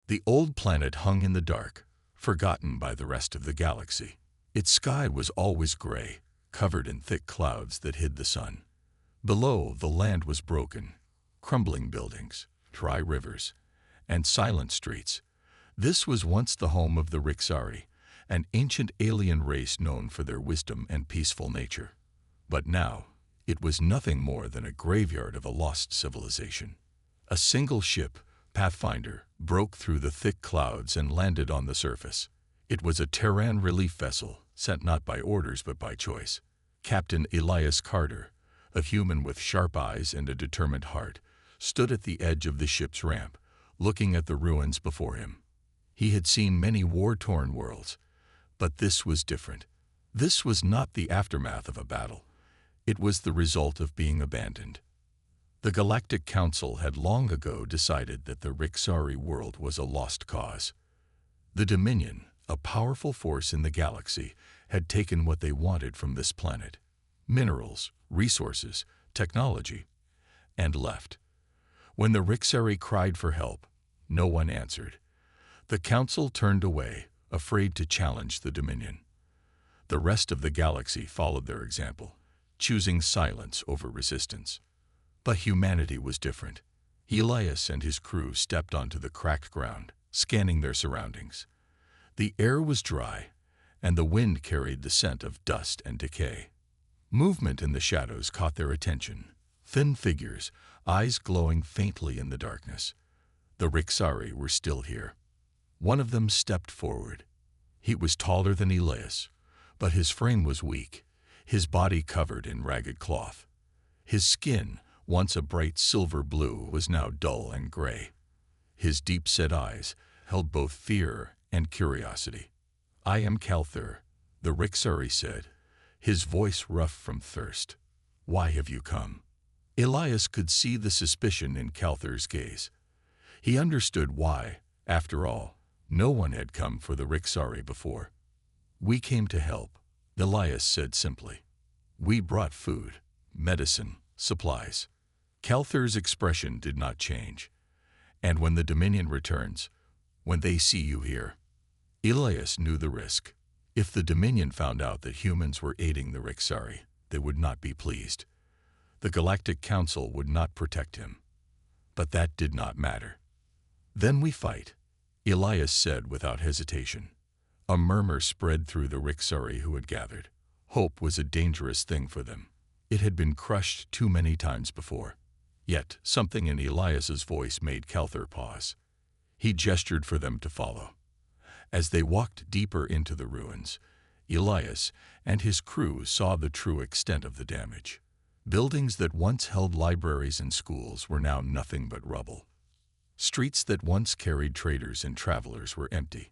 The old planet hung in the dark, forgotten by the rest of the galaxy. Its sky was always gray, covered in thick clouds that hid the sun. Below, the land was broken, crumbling buildings, dry rivers, and silent streets. This was once the home of the Rixari, an ancient alien race known for their wisdom and peaceful nature. But now, it was nothing more than a graveyard of a lost civilization. A single ship, Pathfinder, broke through the thick clouds and landed on the surface. It was a Terran relief vessel, sent not by orders but by choice. Captain Elias Carter, a human with sharp eyes and a determined heart, stood at the edge of the ship's ramp, looking at the ruins before him. He had seen many war-torn worlds, but this was different. This was not the aftermath of a battle. It was the result of being abandoned. The Galactic Council had long ago decided that the Rixari world was a lost cause. The Dominion, a powerful force in the galaxy, had taken what they wanted from this planet: minerals, resources, technology, and left. When the Rixari cried for help, no one answered. The Council turned away, afraid to challenge the Dominion. The rest of the galaxy followed their example, choosing silence over resistance. But humanity was different. Elias and his crew stepped onto the cracked ground, scanning their surroundings. The air was dry, and the wind carried the scent of dust and decay. Movement in the shadows caught their attention. Thin figures, eyes glowing faintly in the darkness. The Rixari were still here. One of them stepped forward. He was taller than Elias, but his frame was weak, his body covered in ragged cloth. His skin, once a bright silver blue, was now dull and gray. His deep-set eyes held both fear and curiosity. "I am Calthur," the Rixari said, his voice rough from thirst. "Why have you come?" Elias could see the suspicion in Calthur's gaze. He understood why, after all, no one had come for the Rixari before. "We came to help," Elias said simply. "We brought food, medicine, supplies." Calthur's expression did not change. "And when the Dominion returns, when they see you here?" Elias knew the risk. If the Dominion found out that humans were aiding the Rixari, they would not be pleased. The Galactic Council would not protect him. But that did not matter. "Then we fight," Elias said without hesitation. A murmur spread through the Rixari who had gathered. Hope was a dangerous thing for them. It had been crushed too many times before. Yet something in Elias's voice made Calthur pause. He gestured for them to follow. As they walked deeper into the ruins, Elias and his crew saw the true extent of the damage. Buildings that once held libraries and schools were now nothing but rubble. Streets that once carried traders and travelers were empty.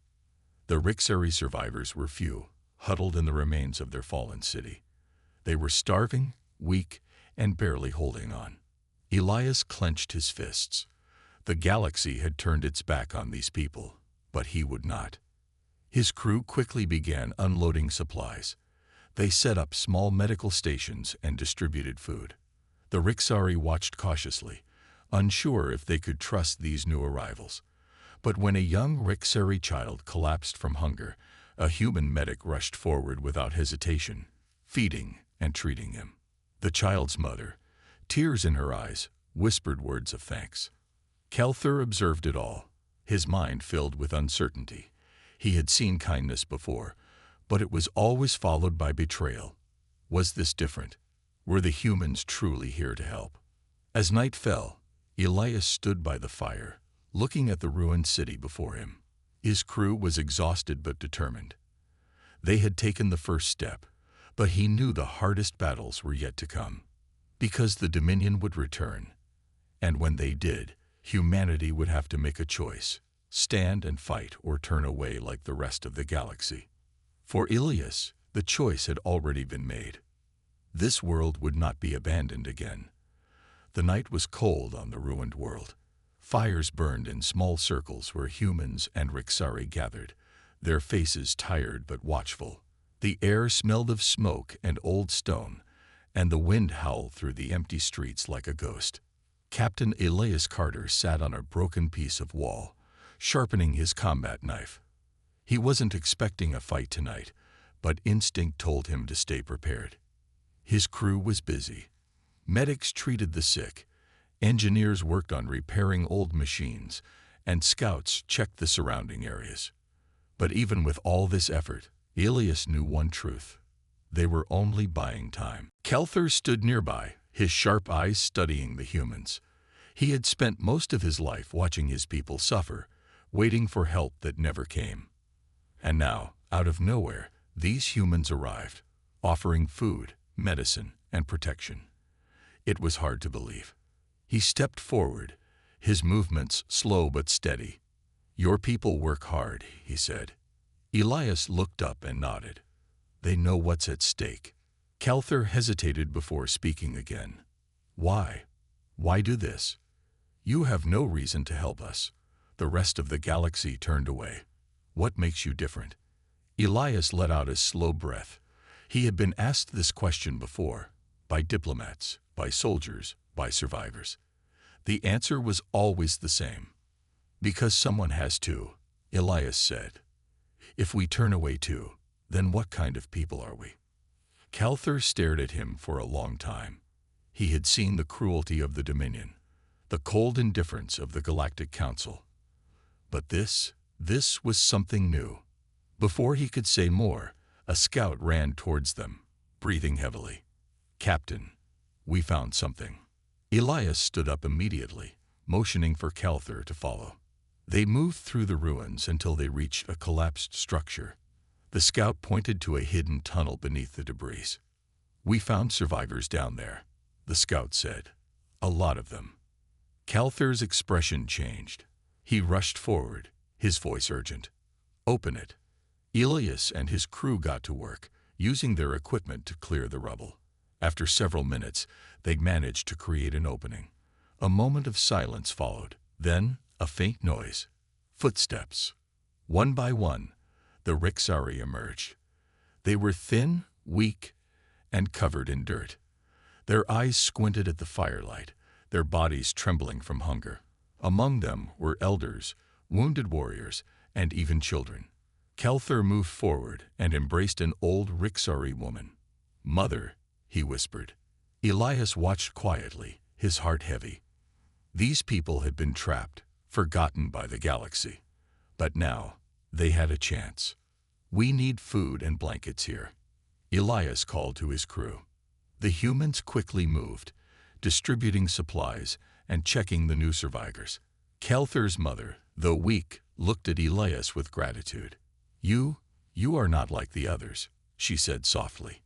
The Rixari survivors were few, huddled in the remains of their fallen city. They were starving, weak, and barely holding on. Elias clenched his fists. The galaxy had turned its back on these people, but he would not. His crew quickly began unloading supplies. They set up small medical stations and distributed food. The Rixari watched cautiously, unsure if they could trust these new arrivals. But when a young Rixari child collapsed from hunger, a human medic rushed forward without hesitation, feeding and treating him. The child's mother, tears in her eyes, whispered words of thanks. Calthur observed it all, his mind filled with uncertainty. He had seen kindness before, but it was always followed by betrayal. Was this different? Were the humans truly here to help? As night fell, Elias stood by the fire, looking at the ruined city before him. His crew was exhausted but determined. They had taken the first step, but he knew the hardest battles were yet to come. Because the Dominion would return, and when they did, humanity would have to make a choice: stand and fight or turn away like the rest of the galaxy. For Elias, the choice had already been made. This world would not be abandoned again. The night was cold on the ruined world. Fires burned in small circles where humans and Rixari gathered, their faces tired but watchful. The air smelled of smoke and old stone, and the wind howled through the empty streets like a ghost. Captain Elias Carter sat on a broken piece of wall, sharpening his combat knife. He wasn't expecting a fight tonight, but instinct told him to stay prepared. His crew was busy. Medics treated the sick, engineers worked on repairing old machines, and scouts checked the surrounding areas. But even with all this effort, Elias knew one truth. They were only buying time. Kelthur stood nearby, his sharp eyes studying the humans. He had spent most of his life watching his people suffer, waiting for help that never came. And now, out of nowhere, these humans arrived, offering food, medicine, and protection. It was hard to believe. He stepped forward, his movements slow but steady. "Your people work hard," he said. Elias looked up and nodded. "They know what's at stake." Kelthur hesitated before speaking again. "Why? Why do this? You have no reason to help us." The rest of the galaxy turned away. "What makes you different?" Elias let out a slow breath. He had been asked this question before, by diplomats, by soldiers, by survivors. The answer was always the same. "Because someone has to," Elias said. "If we turn away too, then what kind of people are we?" Kelthur stared at him for a long time. He had seen the cruelty of the Dominion, the cold indifference of the Galactic Council. But this was something new. Before he could say more, a scout ran towards them, breathing heavily. "Captain, we found something." Elias stood up immediately, motioning for Kelthur to follow. They moved through the ruins until they reached a collapsed structure. The scout pointed to a hidden tunnel beneath the debris. "We found survivors down there," the scout said. "A lot of them." Kelthur's expression changed. He rushed forward, his voice urgent. "Open it." Elias and his crew got to work, using their equipment to clear the rubble. After several minutes, they managed to create an opening. A moment of silence followed. Then, a faint noise. Footsteps. One by one, the Rixari emerged. They were thin, weak, and covered in dirt. Their eyes squinted at the firelight, their bodies trembling from hunger. Among them were elders, wounded warriors, and even children. Kelthur moved forward and embraced an old Rixari woman. "Mother," he whispered. Elias watched quietly, his heart heavy. These people had been trapped, forgotten by the galaxy. But now, they had a chance. "We need food and blankets here," Elias called to his crew. The humans quickly moved, distributing supplies and checking the new survivors. Kelthur's mother, though weak, looked at Elias with gratitude. You are not like the others," she said softly.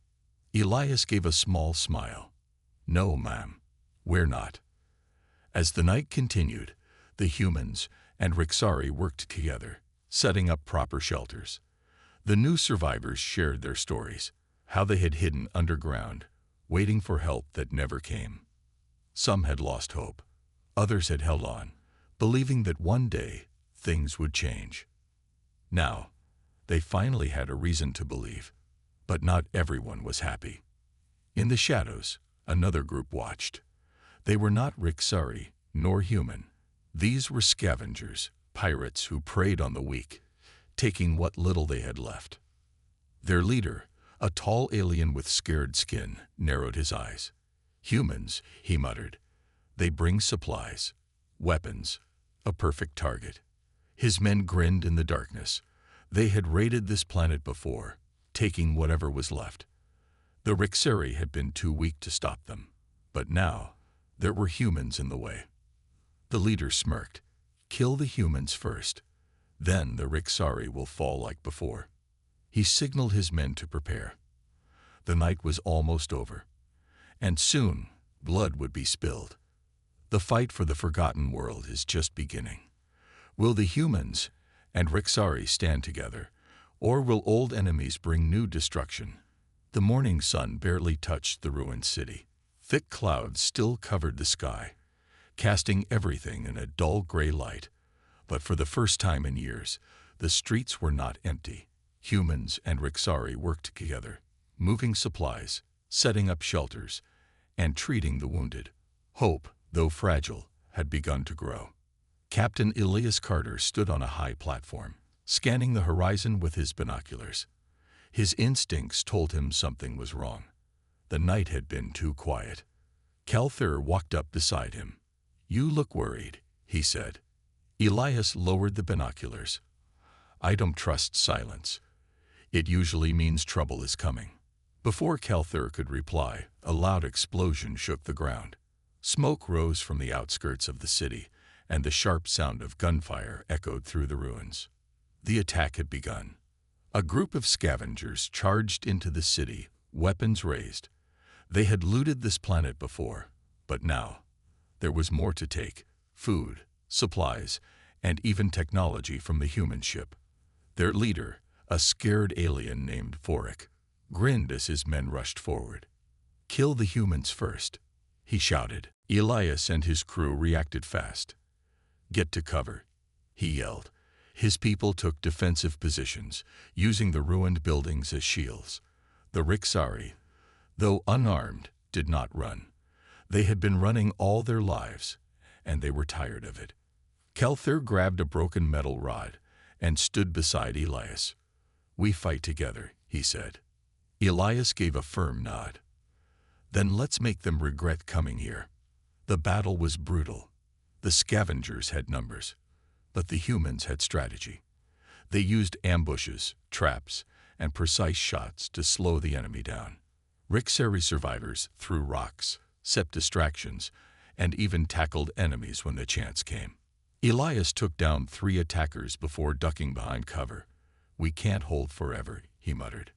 Elias gave a small smile. "No, ma'am, we're not." As the night continued, the humans and Rixari worked together, setting up proper shelters. The new survivors shared their stories, how they had hidden underground, waiting for help that never came. Some had lost hope. Others had held on, believing that one day things would change. Now, they finally had a reason to believe, but not everyone was happy. In the shadows, another group watched. They were not Rixari, nor human. These were scavengers, pirates who preyed on the weak, taking what little they had left. Their leader, a tall alien with scared skin, narrowed his eyes. "Humans," he muttered. "They bring supplies, weapons, a perfect target." His men grinned in the darkness. They had raided this planet before, taking whatever was left. The Rixari had been too weak to stop them, but now there were humans in the way. The leader smirked. "Kill the humans first. Then the Rixari will fall like before." He signaled his men to prepare. The night was almost over, and soon blood would be spilled. The fight for the forgotten world is just beginning. Will the humans and Rixari stand together, or will old enemies bring new destruction? The morning sun barely touched the ruined city. Thick clouds still covered the sky, casting everything in a dull gray light. But for the first time in years, the streets were not empty. Humans and Rixari worked together, moving supplies, setting up shelters, and treating the wounded. Hope, though fragile, had begun to grow. Captain Elias Carter stood on a high platform, scanning the horizon with his binoculars. His instincts told him something was wrong. The night had been too quiet. Calthur walked up beside him. "You look worried," he said. Elias lowered the binoculars. "I don't trust silence. It usually means trouble is coming." Before Calthur could reply, a loud explosion shook the ground. Smoke rose from the outskirts of the city, and the sharp sound of gunfire echoed through the ruins. The attack had begun. A group of scavengers charged into the city, weapons raised. They had looted this planet before, but now there was more to take: food, supplies, and even technology from the human ship. Their leader, a scared alien named Vorik, grinned as his men rushed forward. "Kill the humans first," he shouted. Elias and his crew reacted fast. "Get to cover," he yelled. His people took defensive positions, using the ruined buildings as shields. The Rixari, though unarmed, did not run. They had been running all their lives, and they were tired of it. Calthur grabbed a broken metal rod and stood beside Elias. "We fight together," he said. Elias gave a firm nod. "Then let's make them regret coming here." The battle was brutal. The scavengers had numbers, but the humans had strategy. They used ambushes, traps, and precise shots to slow the enemy down. Rixari survivors threw rocks, set distractions, and even tackled enemies when the chance came. Elias took down 3 attackers before ducking behind cover. "We can't hold forever," he muttered.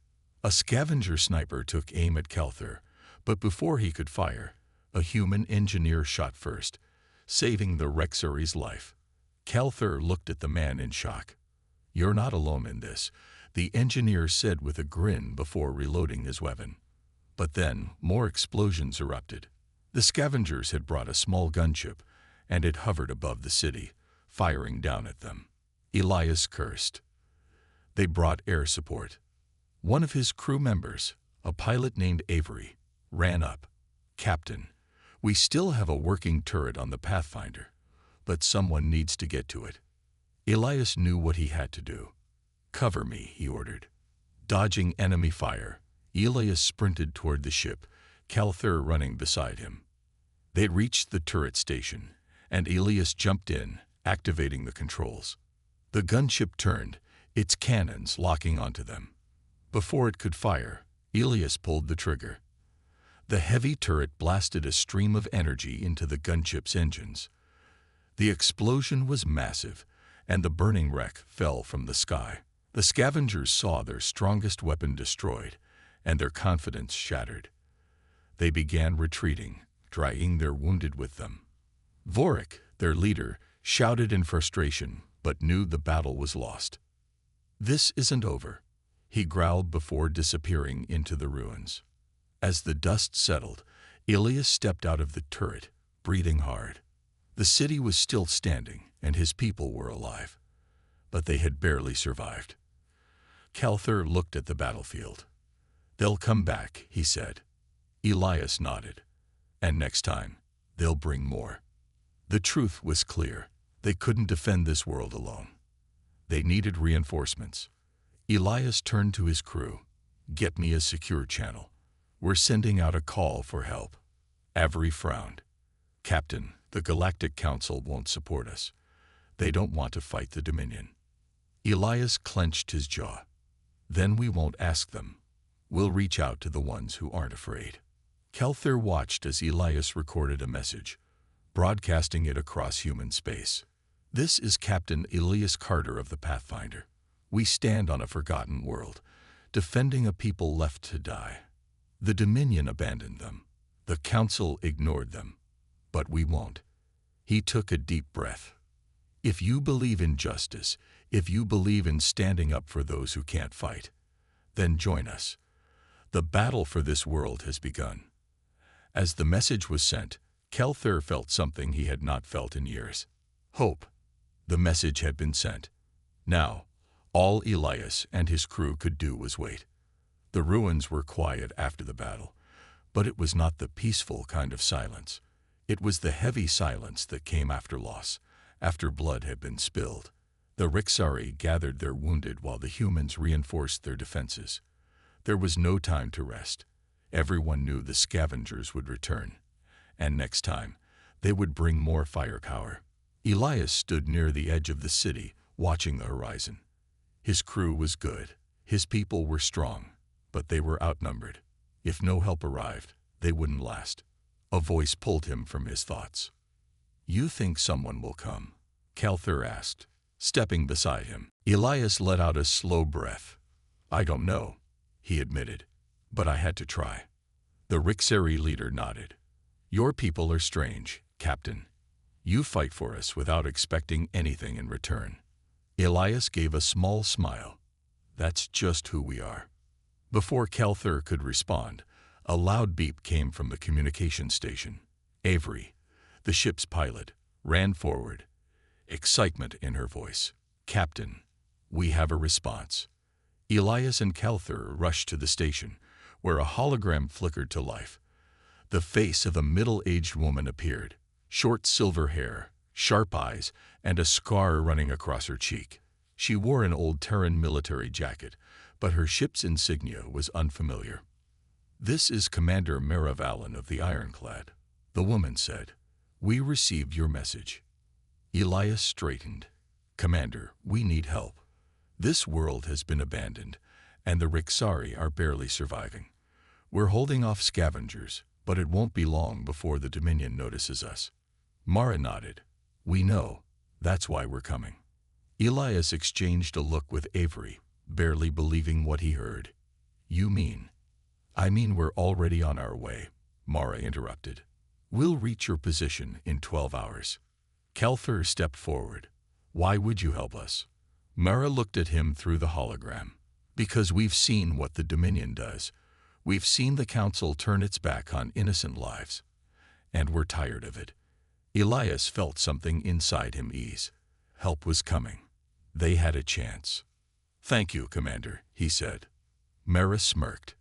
A scavenger sniper took aim at Calthur, but before he could fire, a human engineer shot first, saving the Rexari's life. Calthur looked at the man in shock. "You're not alone in this," the engineer said with a grin before reloading his weapon. But then more explosions erupted. The scavengers had brought a small gunship, and it hovered above the city, firing down at them. Elias cursed. They brought air support. One of his crew members, a pilot named Avery, ran up. "Captain, we still have a working turret on the Pathfinder, but someone needs to get to it." Elias knew what he had to do. "Cover me," he ordered. Dodging enemy fire, Elias sprinted toward the ship, Calthur running beside him. They reached the turret station, and Elias jumped in, activating the controls. The gunship turned, its cannons locking onto them. Before it could fire, Elias pulled the trigger. The heavy turret blasted a stream of energy into the gunship's engines. The explosion was massive, and the burning wreck fell from the sky. The scavengers saw their strongest weapon destroyed, and their confidence shattered. They began retreating, dragging their wounded with them. Vorik, their leader, shouted in frustration, but knew the battle was lost. "This isn't over," he growled before disappearing into the ruins. As the dust settled, Elias stepped out of the turret, breathing hard. The city was still standing, and his people were alive, but they had barely survived. Calthur looked at the battlefield. "They'll come back," he said. Elias nodded. "And next time, they'll bring more." The truth was clear. They couldn't defend this world alone. They needed reinforcements. Elias turned to his crew. "Get me a secure channel. We're sending out a call for help." Avery frowned. "Captain, the Galactic Council won't support us. They don't want to fight the Dominion." Elias clenched his jaw. "Then we won't ask them. We'll reach out to the ones who aren't afraid." Calthur watched as Elias recorded a message, broadcasting it across human space. "This is Captain Elias Carter of the Pathfinder. We stand on a forgotten world, defending a people left to die. The Dominion abandoned them. The Council ignored them. But we won't." He took a deep breath. "If you believe in justice, if you believe in standing up for those who can't fight, then join us. The battle for this world has begun." As the message was sent, Calthur felt something he had not felt in years: hope. The message had been sent. Now, all Elias and his crew could do was wait. The ruins were quiet after the battle, but it was not the peaceful kind of silence. It was the heavy silence that came after loss, After blood had been spilled, the Rixari gathered their wounded while the humans reinforced their defenses. There was no time to rest. Everyone knew the scavengers would return, and next time, they would bring more firepower. Elias stood near the edge of the city, watching the horizon. His crew was good. His people were strong, but they were outnumbered. If no help arrived, they wouldn't last. A voice pulled him from his thoughts. "You think someone will come?" Calthur asked, stepping beside him. Elias let out a slow breath. "I don't know," he admitted, "but I had to try." The Rixari leader nodded. "Your people are strange, Captain. You fight for us without expecting anything in return." Elias gave a small smile. "That's just who we are." Before Calthur could respond, a loud beep came from the communication station. Avery, the ship's pilot, ran forward, excitement in her voice. "Captain, we have a response." Elias and Calthur rushed to the station, where a hologram flickered to life. The face of a middle-aged woman appeared, short silver hair, sharp eyes, and a scar running across her cheek. She wore an old Terran military jacket, but her ship's insignia was unfamiliar. "This is Commander Maravalon of the Ironclad," the woman said. "We received your message." Elias straightened. "Commander, we need help. This world has been abandoned, and the Rixari are barely surviving. We're holding off scavengers, but it won't be long before the Dominion notices us." Mara nodded. "We know. That's why we're coming." Elias exchanged a look with Avery, barely believing what he heard. "You mean?" "I mean we're already on our way," Mara interrupted. "We'll reach your position in 12 hours. Calthur stepped forward. "Why would you help us?" Mara looked at him through the hologram. "Because we've seen what the Dominion does. We've seen the Council turn its back on innocent lives. And we're tired of it." Elias felt something inside him ease. Help was coming. They had a chance. "Thank you, Commander," he said. Mara smirked.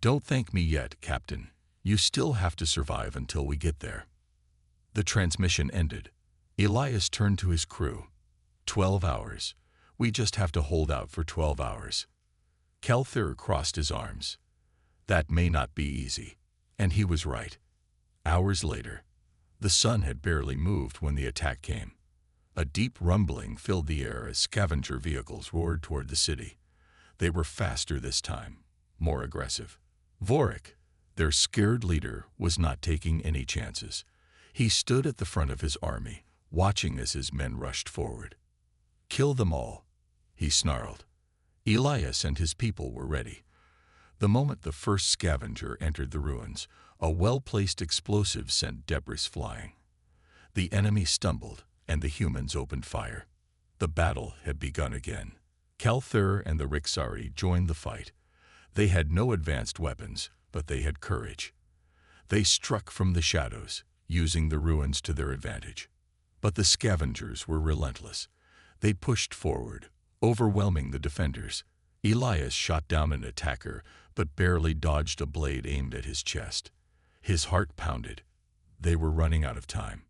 "Don't thank me yet, Captain. You still have to survive until we get there." The transmission ended. Elias turned to his crew. 12 hours. We just have to hold out for 12 hours. Calthur crossed his arms. That may not be easy. And he was right. Hours later, the sun had barely moved when the attack came. A deep rumbling filled the air as scavenger vehicles roared toward the city. They were faster this time, more aggressive. Vorik, their scared leader, was not taking any chances. He stood at the front of his army, watching as his men rushed forward. "Kill them all," he snarled. Elias and his people were ready. The moment the first scavenger entered the ruins, a well-placed explosive sent debris flying. The enemy stumbled, and the humans opened fire. The battle had begun again. Calthur and the Rixari joined the fight. They had no advanced weapons, but they had courage. They struck from the shadows, using the ruins to their advantage. But the scavengers were relentless. They pushed forward, overwhelming the defenders. Elias shot down an attacker, but barely dodged a blade aimed at his chest. His heart pounded. They were running out of time.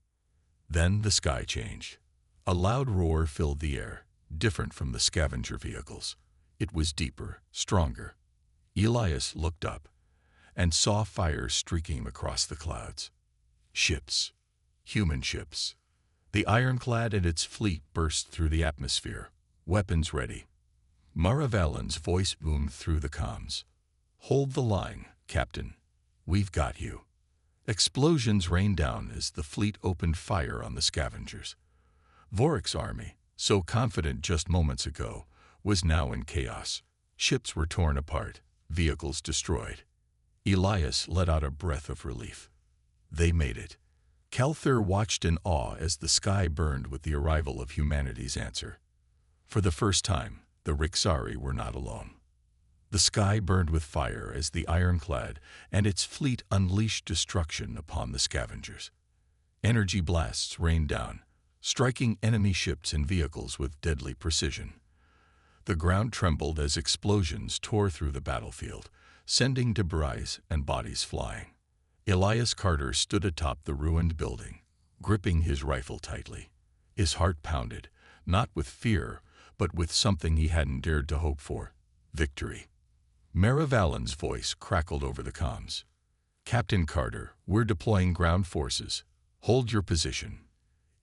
Then the sky changed. A loud roar filled the air, different from the scavenger vehicles. It was deeper, stronger. Elias looked up and saw fire streaking across the clouds. Ships. Human ships. The Ironclad and its fleet burst through the atmosphere, weapons ready. Maravalon's voice boomed through the comms. "Hold the line, Captain. We've got you." Explosions rained down as the fleet opened fire on the scavengers. Vorik's army, so confident just moments ago, was now in chaos. Ships were torn apart, vehicles destroyed. Elias let out a breath of relief. They made it. Calthur watched in awe as the sky burned with the arrival of humanity's answer. For the first time, the Rixari were not alone. The sky burned with fire as the Ironclad and its fleet unleashed destruction upon the scavengers. Energy blasts rained down, striking enemy ships and vehicles with deadly precision. The ground trembled as explosions tore through the battlefield, sending debris and bodies flying. Elias Carter stood atop the ruined building, gripping his rifle tightly. His heart pounded, not with fear, but with something he hadn't dared to hope for: victory. Mara Vallen's voice crackled over the comms. "Captain Carter, we're deploying ground forces. Hold your position."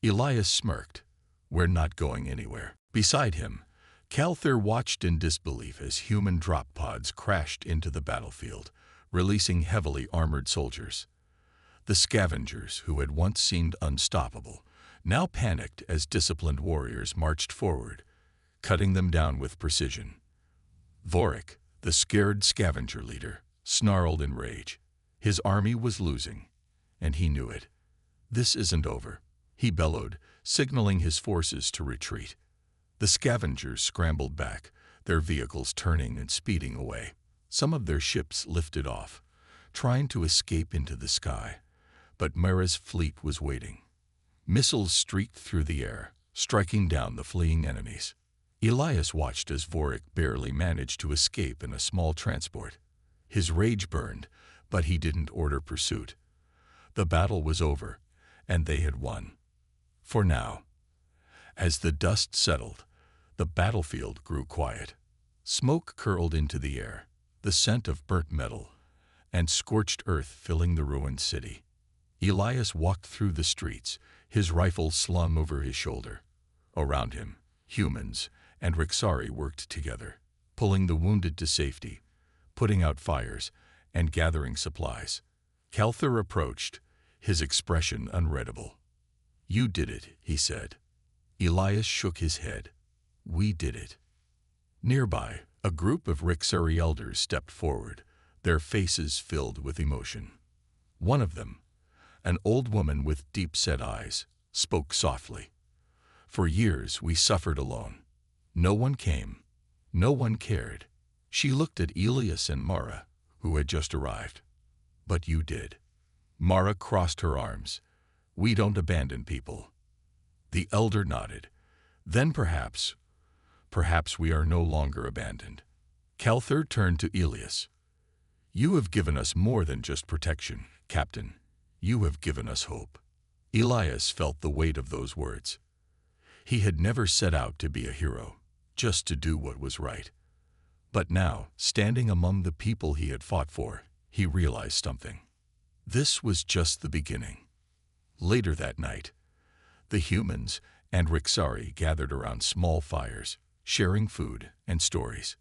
Elias smirked. "We're not going anywhere." Beside him, Calther watched in disbelief as human drop pods crashed into the battlefield, releasing heavily armored soldiers. The scavengers, who had once seemed unstoppable, now panicked as disciplined warriors marched forward, cutting them down with precision. Vorik, the scared scavenger leader, snarled in rage. His army was losing, and he knew it. "This isn't over," he bellowed, signaling his forces to retreat. The scavengers scrambled back, their vehicles turning and speeding away. Some of their ships lifted off, trying to escape into the sky, but Mara's fleet was waiting. Missiles streaked through the air, striking down the fleeing enemies. Elias watched as Vorik barely managed to escape in a small transport. His rage burned, but he didn't order pursuit. The battle was over, and they had won. For now. As the dust settled, the battlefield grew quiet. Smoke curled into the air, the scent of burnt metal and scorched earth filling the ruined city. Elias walked through the streets, his rifle slung over his shoulder. Around him, humans and Rixari worked together, pulling the wounded to safety, putting out fires, and gathering supplies. Calther approached, his expression unreadable. "You did it," he said. Elias shook his head. "We did it." Nearby, a group of Rixari elders stepped forward, their faces filled with emotion. One of them, an old woman with deep-set eyes, spoke softly. "For years we suffered alone. No one came. No one cared." She looked at Elias and Mara, who had just arrived. "But you did." Mara crossed her arms. "We don't abandon people." The elder nodded. "Then perhaps we are no longer abandoned." Calther turned to Elias. "You have given us more than just protection, Captain. You have given us hope." Elias felt the weight of those words. He had never set out to be a hero, just to do what was right. But now, standing among the people he had fought for, he realized something. This was just the beginning. Later that night, the humans and Rixari gathered around small fires, sharing food and stories.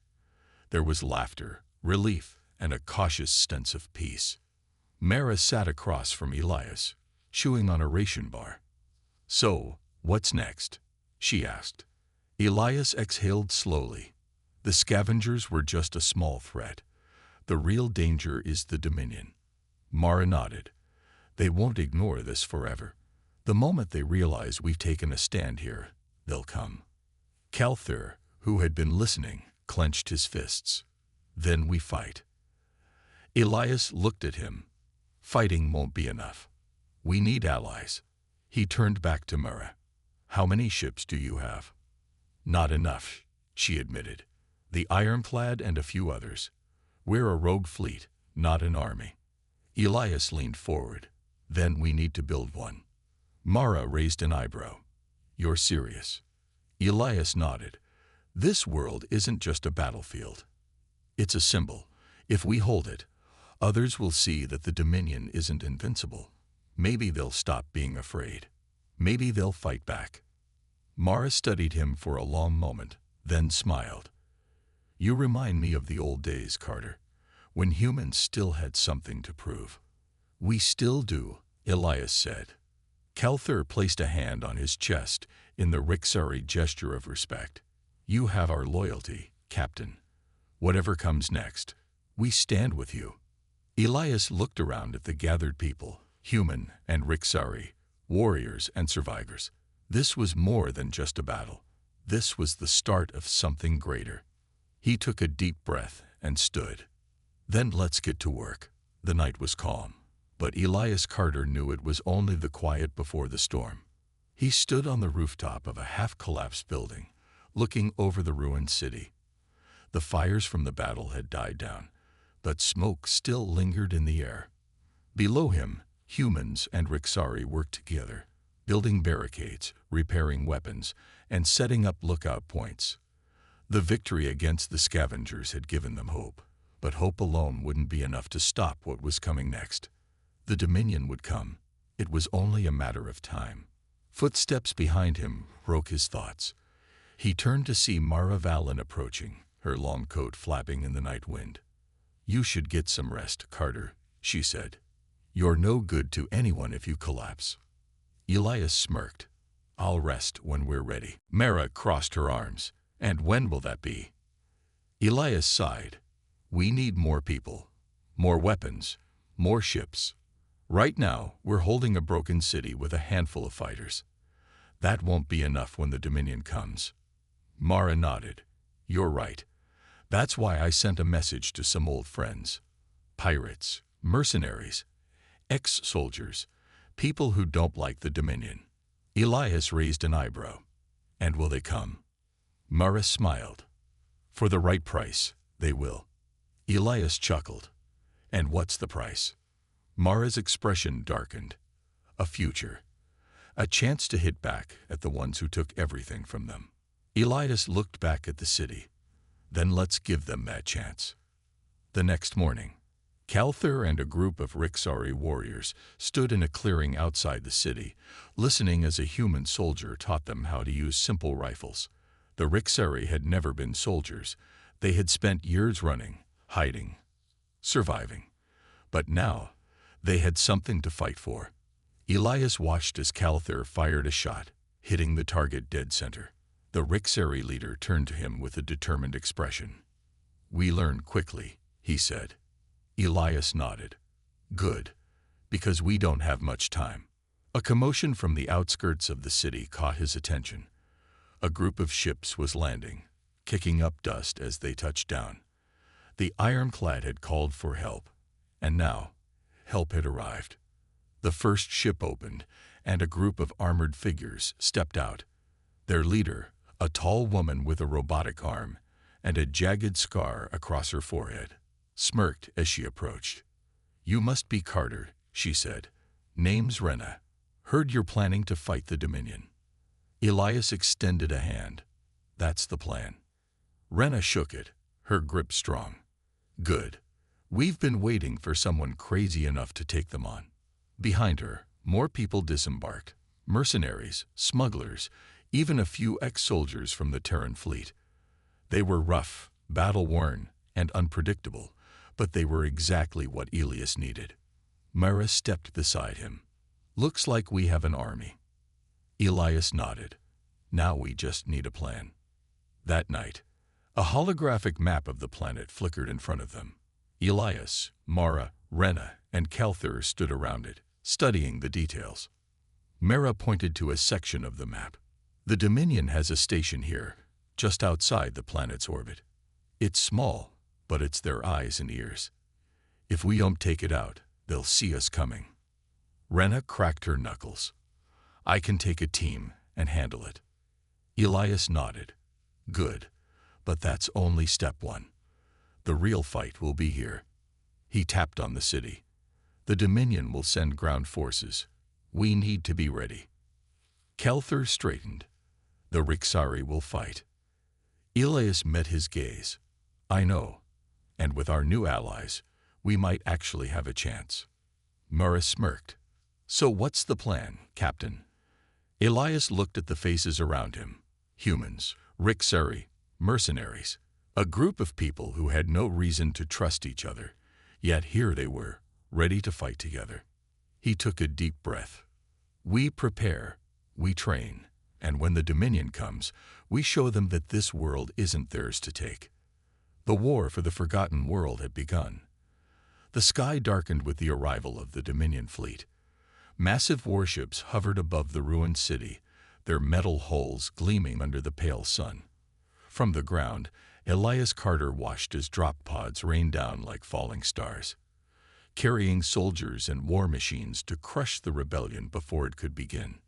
There was laughter, relief, and a cautious sense of peace. Mara sat across from Elias, chewing on a ration bar. "So, what's next?" she asked. Elias exhaled slowly. "The scavengers were just a small threat. The real danger is the Dominion." Mara nodded. "They won't ignore this forever. The moment they realize we've taken a stand here, they'll come." Calther, who had been listening, clenched his fists. "Then we fight." Elias looked at him. "Fighting won't be enough. We need allies." He turned back to Mara. "How many ships do you have?" "Not enough," she admitted. "The Ironclad and a few others. We're a rogue fleet, not an army." Elias leaned forward. "Then we need to build one." Mara raised an eyebrow. "You're serious?" Elias nodded. "This world isn't just a battlefield. It's a symbol. If we hold it, others will see that the Dominion isn't invincible. Maybe they'll stop being afraid. Maybe they'll fight back." Mara studied him for a long moment, then smiled. "You remind me of the old days, Carter, when humans still had something to prove." "We still do," Elias said. Calther placed a hand on his chest in the Rixari gesture of respect. "You have our loyalty, Captain. Whatever comes next, we stand with you." Elias looked around at the gathered people, human and Rixari, warriors and survivors. This was more than just a battle. This was the start of something greater. He took a deep breath and stood. "Then let's get to work." The night was calm, but Elias Carter knew it was only the quiet before the storm. He stood on the rooftop of a half-collapsed building, looking over the ruined city. The fires from the battle had died down, but smoke still lingered in the air. Below him, humans and Rixari worked together, building barricades, repairing weapons, and setting up lookout points. The victory against the scavengers had given them hope, but hope alone wouldn't be enough to stop what was coming next. The Dominion would come. It was only a matter of time. Footsteps behind him broke his thoughts. He turned to see Mara Valen approaching, her long coat flapping in the night wind. "You should get some rest, Carter," she said. "You're no good to anyone if you collapse." Elias smirked. "I'll rest when we're ready." Mara crossed her arms. "And when will that be?" Elias sighed. "We need more people, more weapons, more ships. Right now, we're holding a broken city with a handful of fighters. That won't be enough when the Dominion comes." Mara nodded. "You're right. That's why I sent a message to some old friends. Pirates, mercenaries, ex-soldiers, people who don't like the Dominion." Elias raised an eyebrow. "And will they come?" Mara smiled. "For the right price, they will." Elias chuckled. "And what's the price?" Mara's expression darkened. "A future. A chance to hit back at the ones who took everything from them." Elias looked back at the city. "Then let's give them that chance." The next morning, Calther and a group of Rixari warriors stood in a clearing outside the city, listening as a human soldier taught them how to use simple rifles. The Rixari had never been soldiers. They had spent years running, hiding, surviving. But now, they had something to fight for. Elias watched as Calther fired a shot, hitting the target dead center. The Rixari leader turned to him with a determined expression. "We learn quickly," he said. Elias nodded. "Good, because we don't have much time." A commotion from the outskirts of the city caught his attention. A group of ships was landing, kicking up dust as they touched down. The ironclad had called for help, and now, help had arrived. The first ship opened, and a group of armored figures stepped out. Their leader, a tall woman with a robotic arm and a jagged scar across her forehead, smirked as she approached. "You must be Carter," she said. "Name's Rena. Heard you're planning to fight the Dominion." Elias extended a hand. "That's the plan." Rena shook it, her grip strong. "Good. We've been waiting for someone crazy enough to take them on." Behind her, more people disembarked. Mercenaries, smugglers, even a few ex-soldiers from the Terran fleet. They were rough, battle-worn, and unpredictable, but they were exactly what Elias needed. Mara stepped beside him. "Looks like we have an army." Elias nodded. "Now we just need a plan." That night, a holographic map of the planet flickered in front of them. Elias, Mara, Rena, and Calther stood around it, studying the details. Mara pointed to a section of the map. "The Dominion has a station here, just outside the planet's orbit. It's small, but it's their eyes and ears. If we don't take it out, they'll see us coming." Rena cracked her knuckles. "I can take a team and handle it." Elias nodded. "Good, but that's only step one. The real fight will be here." He tapped on the city. "The Dominion will send ground forces. We need to be ready." Calther straightened. "The Rixari will fight." Elias met his gaze. "I know, and with our new allies, we might actually have a chance." Mara smirked. "So what's the plan, Captain?" Elias looked at the faces around him. Humans, Rixari, mercenaries. A group of people who had no reason to trust each other, yet here they were, ready to fight together. He took a deep breath. "We prepare, we train, and when the Dominion comes, we show them that this world isn't theirs to take." The war for the forgotten world had begun. The sky darkened with the arrival of the Dominion fleet. Massive warships hovered above the ruined city, their metal hulls gleaming under the pale sun. From the ground, Elias Carter watched as drop pods rained down like falling stars, carrying soldiers and war machines to crush the rebellion before it could begin.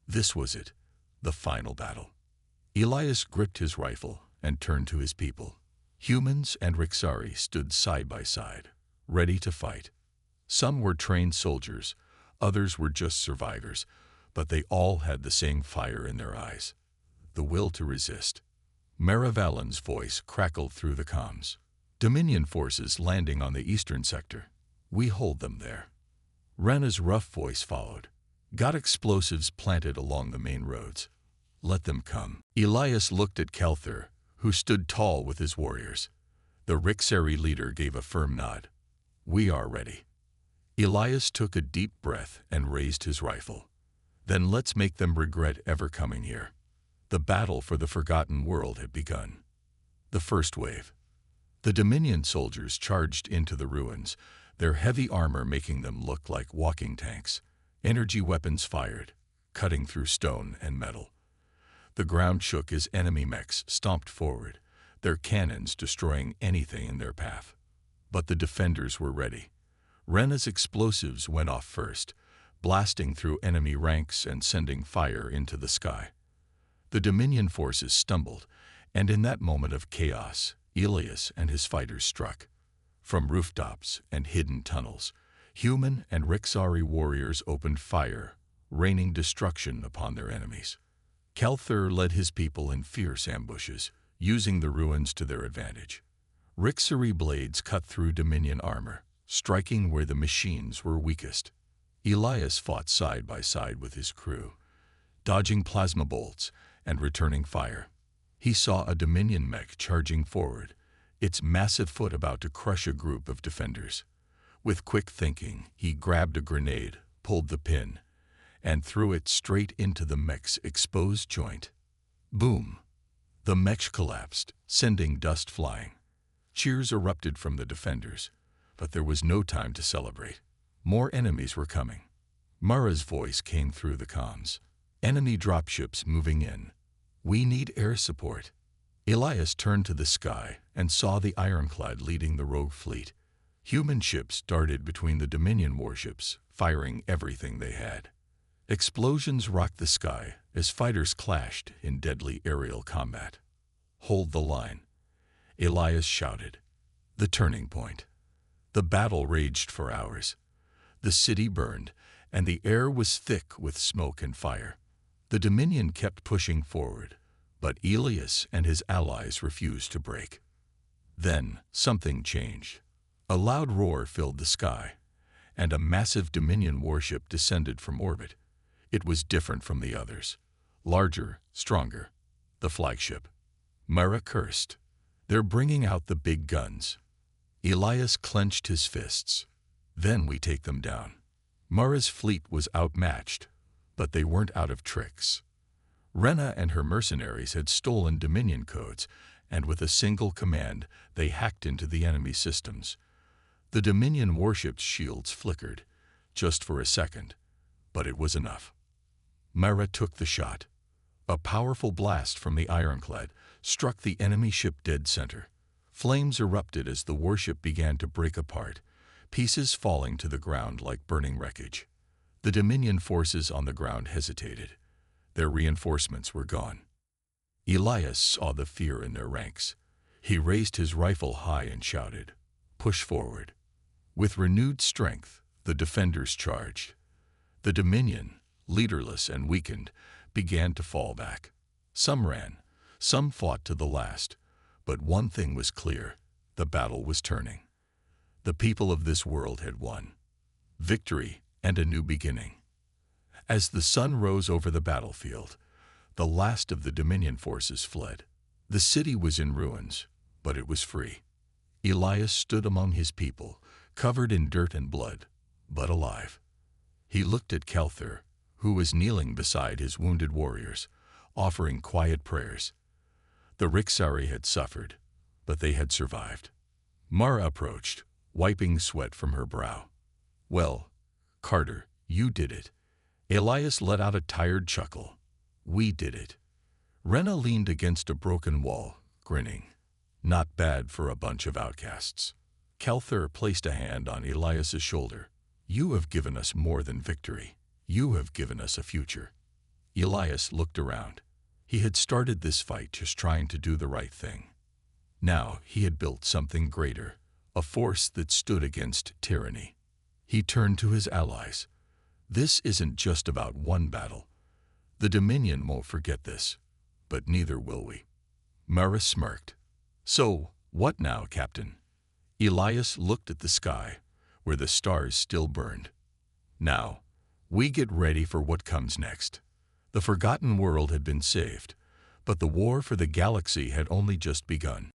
This was it, the final battle. Elias gripped his rifle and turned to his people. Humans and Rixari stood side by side, ready to fight. Some were trained soldiers, others were just survivors, but they all had the same fire in their eyes, the will to resist. Maravalon's voice crackled through the comms. Dominion forces landing on the eastern sector. We hold them there. Rena's rough voice followed. Got explosives planted along the main roads. Let them come. Elias looked at Kelthur, who stood tall with his warriors. The Rixari leader gave a firm nod. We are ready. Elias took a deep breath and raised his rifle. Then let's make them regret ever coming here. The battle for the Forgotten World had begun. The first wave. The Dominion soldiers charged into the ruins, their heavy armor making them look like walking tanks. Energy weapons fired, cutting through stone and metal. The ground shook as enemy mechs stomped forward, their cannons destroying anything in their path. But the defenders were ready. Rena's explosives went off first, blasting through enemy ranks and sending fire into the sky. The Dominion forces stumbled, and in that moment of chaos, Elias and his fighters struck. From rooftops and hidden tunnels, human and Rixari warriors opened fire, raining destruction upon their enemies. Kelthur led his people in fierce ambushes, using the ruins to their advantage. Rixari blades cut through Dominion armor, striking where the machines were weakest. Elias fought side by side with his crew, dodging plasma bolts and returning fire. He saw a Dominion mech charging forward, its massive foot about to crush a group of defenders. With quick thinking, he grabbed a grenade, pulled the pin, and threw it straight into the mech's exposed joint. Boom! The mech collapsed, sending dust flying. Cheers erupted from the defenders, but there was no time to celebrate. More enemies were coming. Mara's voice came through the comms. Enemy dropships moving in. We need air support. Elias turned to the sky and saw the ironclad leading the rogue fleet. Human ships darted between the Dominion warships, firing everything they had. Explosions rocked the sky as fighters clashed in deadly aerial combat. Hold the line, Elias shouted. The turning point. The battle raged for hours. The city burned, and the air was thick with smoke and fire. The Dominion kept pushing forward, but Elias and his allies refused to break. Then something changed. A loud roar filled the sky, and a massive Dominion warship descended from orbit. It was different from the others. Larger, stronger. The flagship. Mara cursed. They're bringing out the big guns. Elias clenched his fists. Then we take them down. Mara's fleet was outmatched, but they weren't out of tricks. Rena and her mercenaries had stolen Dominion codes, and with a single command, they hacked into the enemy systems. The Dominion warship's shields flickered, just for a second, but it was enough. Mara took the shot. A powerful blast from the ironclad struck the enemy ship dead center. Flames erupted as the warship began to break apart, pieces falling to the ground like burning wreckage. The Dominion forces on the ground hesitated. Their reinforcements were gone. Elias saw the fear in their ranks. He raised his rifle high and shouted, "Push forward." With renewed strength, the defenders charged. The Dominion, leaderless and weakened, began to fall back. Some ran, some fought to the last, but one thing was clear: the battle was turning. The people of this world had won. Victory and a new beginning. As the sun rose over the battlefield, the last of the Dominion forces fled. The city was in ruins, but it was free. Elias stood among his people, covered in dirt and blood, but alive. He looked at Kelthur, who was kneeling beside his wounded warriors, offering quiet prayers. The Rixari had suffered, but they had survived. Mara approached, wiping sweat from her brow. "Well, Carter, you did it." Elias let out a tired chuckle. "We did it." Rena leaned against a broken wall, grinning. "Not bad for a bunch of outcasts." Kelthur placed a hand on Elias's shoulder. "You have given us more than victory. You have given us a future." Elias looked around. He had started this fight just trying to do the right thing. Now he had built something greater, a force that stood against tyranny. He turned to his allies. This isn't just about one battle. The Dominion won't forget this, but neither will we. Mara smirked. So, what now, Captain? Elias looked at the sky, where the stars still burned. Now, we get ready for what comes next. The forgotten world had been saved, but the war for the galaxy had only just begun.